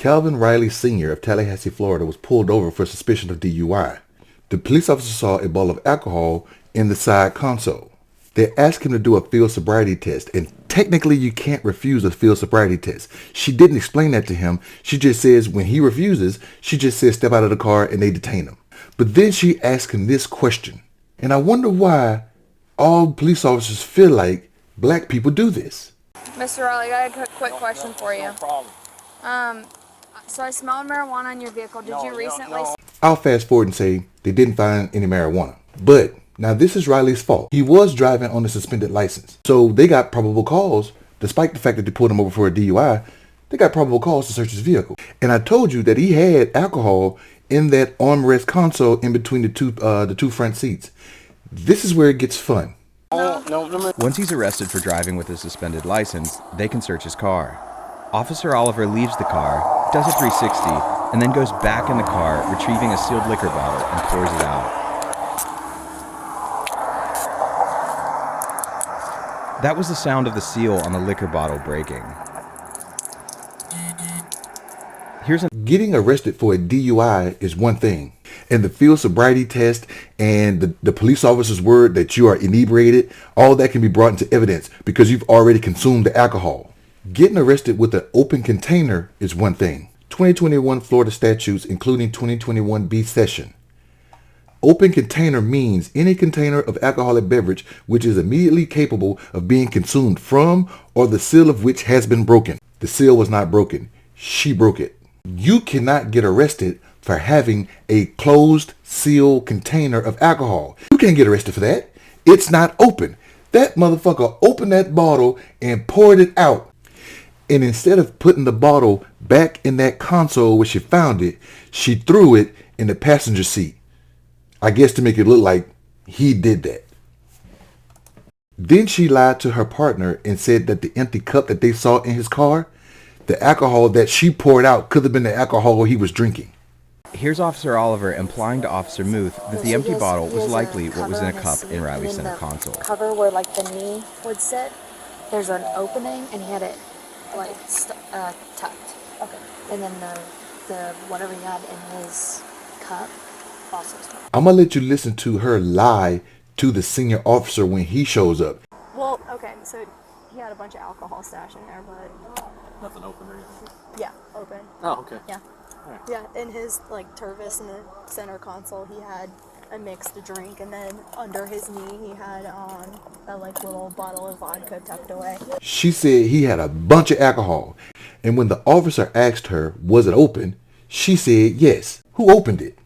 Calvin Riley Sr. of Tallahassee, Florida was pulled over for suspicion of DUI. The police officer saw a bottle of alcohol in the side console. They asked him to do a field sobriety test, and technically you can't refuse a field sobriety test. She didn't explain that to him. She just says when he refuses, she just says step out of the car and they detain him. But then she asked him this question, and I wonder why all police officers feel like black people do this. Mr. Riley, I got a quick question for you. No problem. So I smelled marijuana in your vehicle. Did you recently? I'll fast forward and say they didn't find any marijuana. But now this is Riley's fault. He was driving on a suspended license. So they got probable cause, despite the fact that they pulled him over for a DUI, they got probable cause to search his vehicle. And I told you that he had alcohol in that armrest console in between the two front seats. This is where it gets fun. Once he's arrested for driving with a suspended license, they can search his car. Officer Oliver leaves the car, does a 360, and then goes back in the car, retrieving a sealed liquor bottle and pours it out. That was the sound of the seal on the liquor bottle breaking. Getting arrested for a DUI is one thing, and the field sobriety test and the police officer's word that you are inebriated, all that can be brought into evidence because you've already consumed the alcohol. Getting arrested with an open container is one thing. 2021 Florida statutes, including 2021B session. Open container means any container of alcoholic beverage which is immediately capable of being consumed from or the seal of which has been broken. The seal was not broken. She broke it. You cannot get arrested for having a closed seal container of alcohol. You can't get arrested for that. It's not open. That motherfucker opened that bottle and poured it out. And instead of putting the bottle back in that console where she found it, she threw it in the passenger seat. I guess to make it look like he did that. Then she lied to her partner and said that the empty cup that they saw in his car, the alcohol that she poured out could have been the alcohol he was drinking. Here's Officer Oliver implying to Officer Muth that the empty bottle was likely what was in a cup in Riley's center console. Cover where like the knee would sit, there's an opening and he had it like tucked. Okay. And then the whatever he had in his cup also was tucked. I'm going to let you listen to her lie to the senior officer when he shows up. Well, okay, so he had a bunch of alcohol stashed in there, but... Nothing open or anything? Yeah, open. Oh, okay. Yeah. Right. Yeah, in his, like, Tervis in the center console, he had a mixed drink, and then under his knee, he had a, like, little bottle of vodka tucked away. She said he had a bunch of alcohol. And when the officer asked her, was it open? She said yes. Who opened it?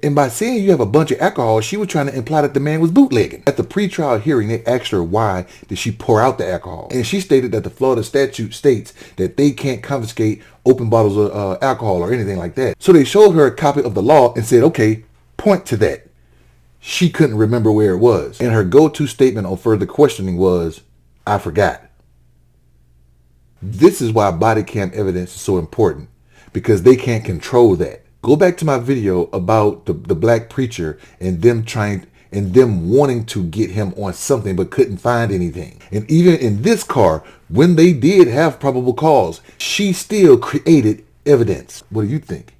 And by saying you have a bunch of alcohol, she was trying to imply that the man was bootlegging. At the pretrial hearing, they asked her why did she pour out the alcohol. And she stated that the Florida statute states that they can't confiscate open bottles of alcohol or anything like that. So they showed her a copy of the law and said, okay, point to that. She couldn't remember where it was. And her go-to statement on further questioning was, I forgot. This is why body cam evidence is so important, because they can't control that. Go back to my video about the black preacher and them wanting to get him on something but couldn't find anything. And even in this car, when they did have probable cause, she still created evidence. What do you think?